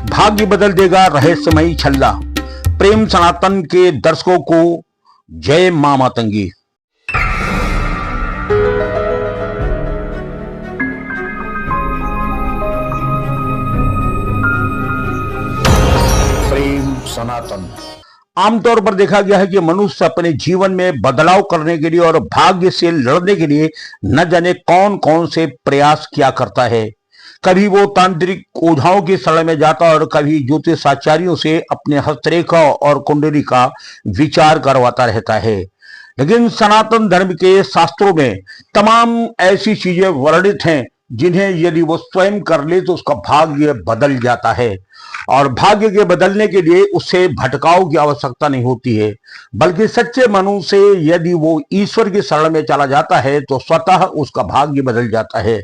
भाग्य बदल देगा रहस्यमयी छल्ला। प्रेम सनातन के दर्शकों को जय मां मातंगी। प्रेम सनातन। आमतौर पर देखा गया है कि मनुष्य अपने जीवन में बदलाव करने के लिए और भाग्य से लड़ने के लिए न जाने कौन कौन से प्रयास किया करता है। कभी वो तांत्रिक ओझाओं की शरण में जाता है और कभी ज्योतिषाचार्यों से अपने हस्तरेखा और कुंडली का विचार करवाता रहता है। लेकिन सनातन धर्म के शास्त्रों में तमाम ऐसी चीजें वर्णित हैं जिन्हें यदि वो स्वयं कर ले तो उसका भाग्य बदल जाता है। और भाग्य के बदलने के लिए उससे भटकाव की आवश्यकता नहीं होती है, बल्कि सच्चे मनु से यदि वो ईश्वर की शरण में चला जाता है तो स्वतः उसका भाग्य बदल जाता है।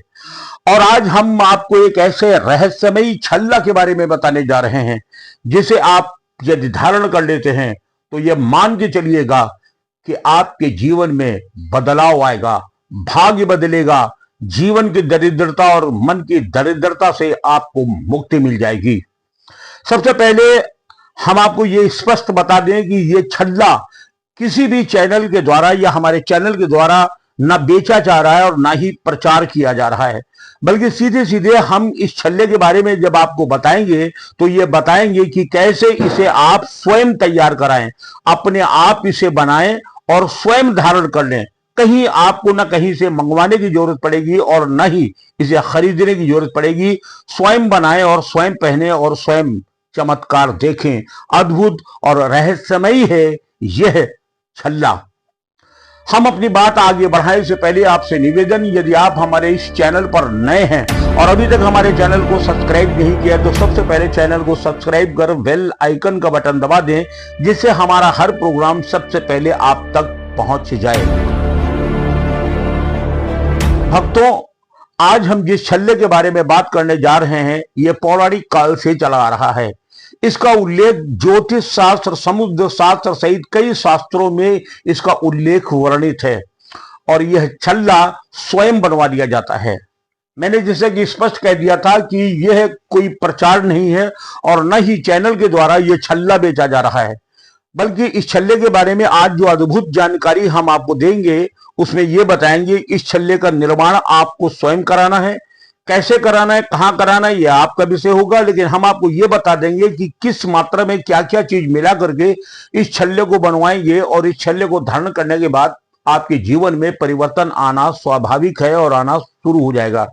और आज हम आपको एक ऐसे रहस्यमयी छल्ला के बारे में बताने जा रहे हैं जिसे आप यदि धारण कर लेते हैं तो यह मान के चलिएगा कि आपके जीवन में बदलाव आएगा, भाग्य बदलेगा, जीवन की दरिद्रता और मन की दरिद्रता से आपको मुक्ति मिल जाएगी। सबसे पहले हम आपको ये स्पष्ट बता दें कि ये छल्ला किसी भी चैनल के द्वारा या हमारे चैनल के द्वारा ना बेचा जा रहा है और ना ही प्रचार किया जा रहा है, बल्कि सीधे सीधे हम इस छल्ले के बारे में जब आपको बताएंगे तो ये बताएंगे कि कैसे इसे आप स्वयं तैयार कराएं, अपने आप इसे बनाएं और स्वयं धारण कर लें। कहीं आपको न कहीं से मंगवाने की जरूरत पड़ेगी और न ही इसे खरीदने की जरूरत पड़ेगी। स्वयं बनाएं और स्वयं पहने और स्वयं चमत्कार देखें। अद्भुत और रहस्यमयी है यह छल्ला। हम अपनी बात आगे बढ़ाने से पहले आपसे निवेदन, यदि आप हमारे इस चैनल पर नए हैं और अभी तक हमारे चैनल को सब्सक्राइब नहीं किया तो सबसे पहले चैनल को सब्सक्राइब कर बेल आइकन का बटन दबा दें, जिससे हमारा हर प्रोग्राम सबसे पहले आप तक पहुंच जाए। भक्तों, आज हम जिस छल्ले के बारे में बात करने जा रहे हैं यह पौराणिक काल से चला आ रहा है। इसका उल्लेख ज्योतिष शास्त्र, समुद्र शास्त्र सहित कई शास्त्रों में इसका उल्लेख वर्णित है और यह छल्ला स्वयं बनवा दिया जाता है। मैंने जैसे कि स्पष्ट कह दिया था कि यह कोई प्रचार नहीं है और न ही चैनल के द्वारा यह छल्ला बेचा जा रहा है, बल्कि इस छल्ले के बारे में आज जो अद्भुत जानकारी हम आपको देंगे उसमें यह बताएंगे इस छल्ले का निर्माण आपको स्वयं कराना है। कैसे कराना है, कहां कराना है, यह आपका विषय होगा, लेकिन हम आपको यह बता देंगे कि किस मात्रा में क्या क्या चीज मिला करके इस छल्ले को बनवाएंगे और इस छल्ले को धारण करने के बाद आपके जीवन में परिवर्तन आना स्वाभाविक है और आना शुरू हो जाएगा।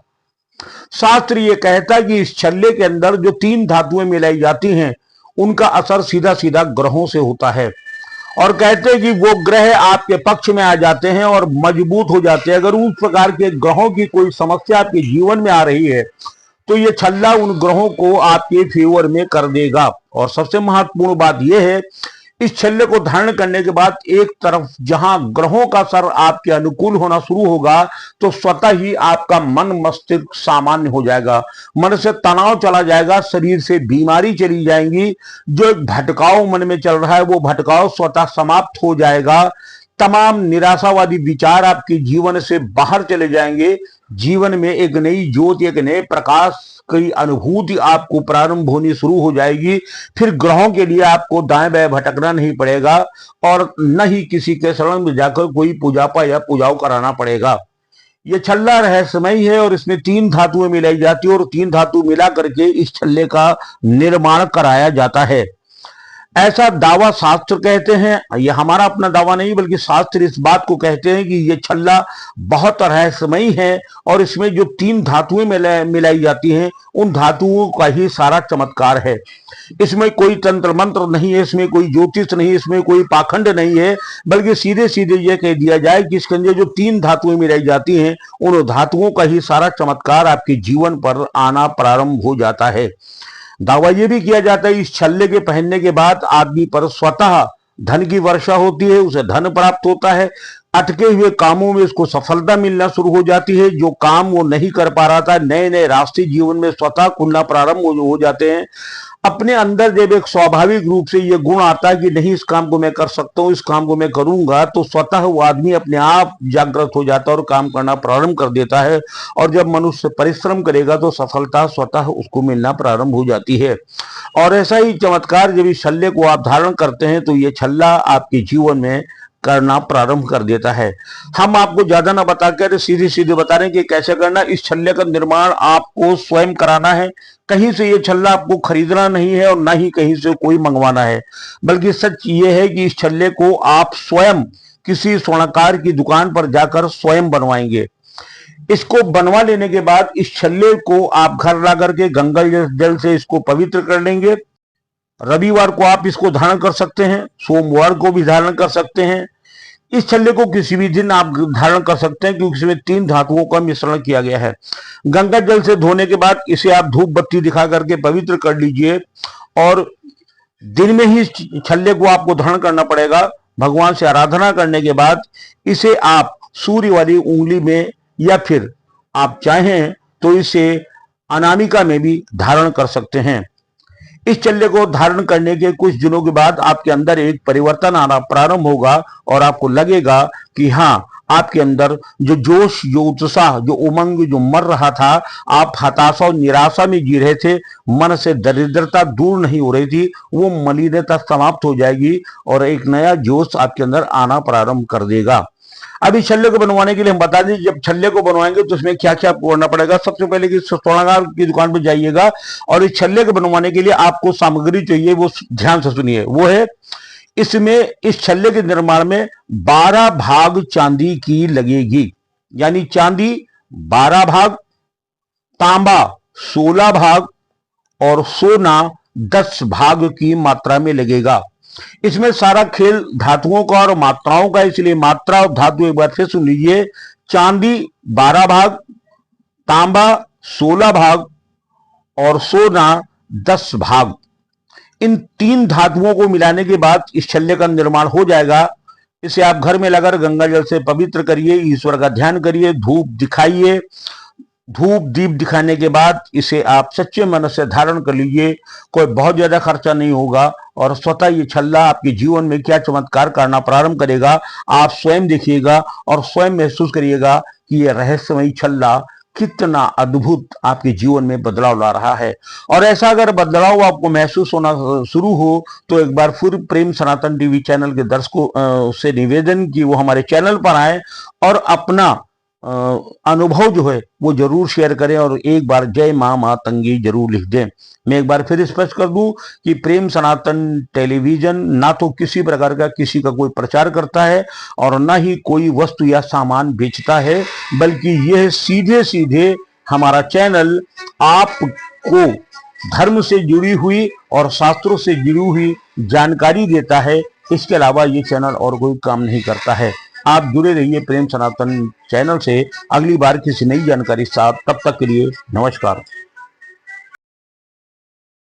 शास्त्र ये कहता है कि इस छल्ले के अंदर जो 3 धातुएं मिलाई जाती हैं उनका असर सीधा सीधा ग्रहों से होता है और कहते हैं कि वो ग्रह आपके पक्ष में आ जाते हैं और मजबूत हो जाते हैं। अगर उस प्रकार के ग्रहों की कोई समस्या आपके जीवन में आ रही है तो ये छल्ला उन ग्रहों को आपके फेवर में कर देगा। और सबसे महत्वपूर्ण बात यह है, इस छल्ले को धारण करने के बाद एक तरफ जहां ग्रहों का असर आपके अनुकूल होना शुरू होगा तो स्वतः ही आपका मन मस्तिष्क सामान्य हो जाएगा, मन से तनाव चला जाएगा, शरीर से बीमारी चली जाएंगी, जो एक भटकाव मन में चल रहा है वो भटकाव स्वतः समाप्त हो जाएगा। तमाम निराशावादी विचार आपके जीवन से बाहर चले जाएंगे। जीवन में एक नई ज्योति, एक नए प्रकाश की अनुभूति आपको प्रारंभ होनी शुरू हो जाएगी। फिर ग्रहों के लिए आपको दाएं बाएं भटकना नहीं पड़ेगा और न ही किसी के शरण में जाकर कोई पूजापा या पूजाओं कराना पड़ेगा। यह छल्ला रहस्यमयी है और इसमें 3 धातुएं मिलाई जाती है और 3 धातु मिला करके इस छल्ले का निर्माण कराया जाता है। ऐसा दावा शास्त्र कहते हैं, यह हमारा अपना दावा नहीं बल्कि शास्त्र इस बात को कहते हैं कि यह छल्ला बहुत रहस्यमयी है और इसमें जो 3 धातुएं मिलाई जाती हैं उन धातुओं का ही सारा चमत्कार है। इसमें कोई तंत्र मंत्र नहीं है, इसमें कोई ज्योतिष नहीं, इसमें कोई पाखंड नहीं है, बल्कि सीधे सीधे यह कह दिया जाए कि इसके अंदर जो 3 धातुएं मिलाई जाती हैं उन धातुओं का ही सारा चमत्कार आपके जीवन पर आना प्रारंभ हो जाता है। दावा यह भी किया जाता है इस छल्ले के पहनने के बाद आदमी पर स्वतः धन की वर्षा होती है, उसे धन प्राप्त होता है, अटके हुए कामों में उसको सफलता मिलना शुरू हो जाती है, जो काम वो नहीं कर पा रहा था नए नए रास्ते जीवन में स्वतः खुलना प्रारंभ हो जाते हैं। अपने अंदर जब एक स्वाभाविक रूप से ये गुण आता है कि नहीं इस काम को मैं कर सकता हूं, इस काम को मैं करूंगा, तो स्वतः वो आदमी अपने आप जागृत हो जाता है और काम करना प्रारंभ कर देता है। और जब मनुष्य परिश्रम करेगा तो सफलता स्वतः उसको मिलना प्रारंभ हो जाती है। और ऐसा ही चमत्कार जब इस छल्ले को आप धारण करते हैं तो ये छल्ला आपके जीवन में करना प्रारंभ कर देता है। हम आपको ज्यादा ना बताकर सीधे सीधे बता रहे हैं कि कैसे करना। इस छल्ले का निर्माण आपको स्वयं कराना है। कहीं से ये छल्ला आपको खरीदना नहीं है और ना ही कहीं से कोई मंगवाना है, बल्कि सच ये है कि इस छल्ले को आप स्वयं किसी स्वर्णकार की दुकान पर जाकर स्वयं बनवाएंगे। इसको बनवा लेने के बाद इस छल्ले को आप घर ला करके गंगा जल से इसको पवित्र कर लेंगे। रविवार को आप इसको धारण कर सकते हैं, सोमवार को भी धारण कर सकते हैं। इस छल्ले को किसी भी दिन आप धारण कर सकते हैं, क्योंकि इसमें 3 धातुओं का मिश्रण किया गया है। गंगा जल से धोने के बाद इसे आप धूप बत्ती दिखा करके पवित्र कर लीजिए, और दिन में ही छल्ले को आपको धारण करना पड़ेगा। भगवान से आराधना करने के बाद इसे आप सूर्य वाली उंगली में, या फिर आप चाहें तो इसे अनामिका में भी धारण कर सकते हैं। इस छल्ले को धारण करने के कुछ दिनों के बाद आपके अंदर एक परिवर्तन आना प्रारंभ होगा और आपको लगेगा कि हाँ, आपके अंदर जो जोश, जो उत्साह, जो उमंग जो मर रहा था, आप हताशा और निराशा में जी रहे थे, मन से दरिद्रता दूर नहीं हो रही थी, वो मलिनता समाप्त हो जाएगी और एक नया जोश आपके अंदर आना प्रारंभ कर देगा। अब इस छल्ले को बनवाने के लिए हम बता दें, जब छल्ले को बनवाएंगे तो इसमें क्या क्या करना पड़ेगा। सबसे पहले कि स्वर्णकार की दुकान पर जाइएगा और इस छल्ले को बनवाने के लिए आपको सामग्री चाहिए, वो ध्यान से सुनिए। वो है, इसमें इस छल्ले के निर्माण में 12 भाग चांदी की लगेगी, यानी चांदी 12 भाग, तांबा 16 भाग और सोना 10 भाग की मात्रा में लगेगा। इसमें सारा खेल धातुओं का और मात्राओं का, इसलिए मात्रा और धातु एक बार फिर सुन लीजिए। चांदी 12 भाग, तांबा 16 भाग और सोना 10 भाग। इन 3 धातुओं को मिलाने के बाद इस छल्ले का निर्माण हो जाएगा। इसे आप घर में लगाकर गंगा जल से पवित्र करिए, ईश्वर का ध्यान करिए, धूप दिखाइए। धूप दीप दिखाने के बाद इसे आप सच्चे मन से धारण कर लीजिए। कोई बहुत ज्यादा खर्चा नहीं होगा और स्वतः ये छल्ला आपके जीवन में क्या चमत्कार करना प्रारंभ करेगा, आप स्वयं देखिएगा और स्वयं महसूस करिएगा कि ये रहस्यमयी छल्ला कितना अद्भुत आपके जीवन में बदलाव ला रहा है। और ऐसा अगर बदलाव आपको महसूस होना शुरू हो तो एक बार फिर प्रेम सनातन टीवी चैनल के दर्शकों से निवेदन कि वो हमारे चैनल पर आए और अपना अनुभव जो है वो जरूर शेयर करें और एक बार जय मां मातंगी जरूर लिख दें। मैं एक बार फिर स्पष्ट कर दूं कि प्रेम सनातन टेलीविजन ना तो किसी प्रकार का किसी का कोई प्रचार करता है और ना ही कोई वस्तु या सामान बेचता है, बल्कि यह सीधे सीधे हमारा चैनल आपको धर्म से जुड़ी हुई और शास्त्रों से जुड़ी हुई जानकारी देता है। इसके अलावा ये चैनल और कोई काम नहीं करता है। आप जुड़े रहिए प्रेम सनातन चैनल से अगली बार किसी नई जानकारी के साथ। तब तक के लिए नमस्कार।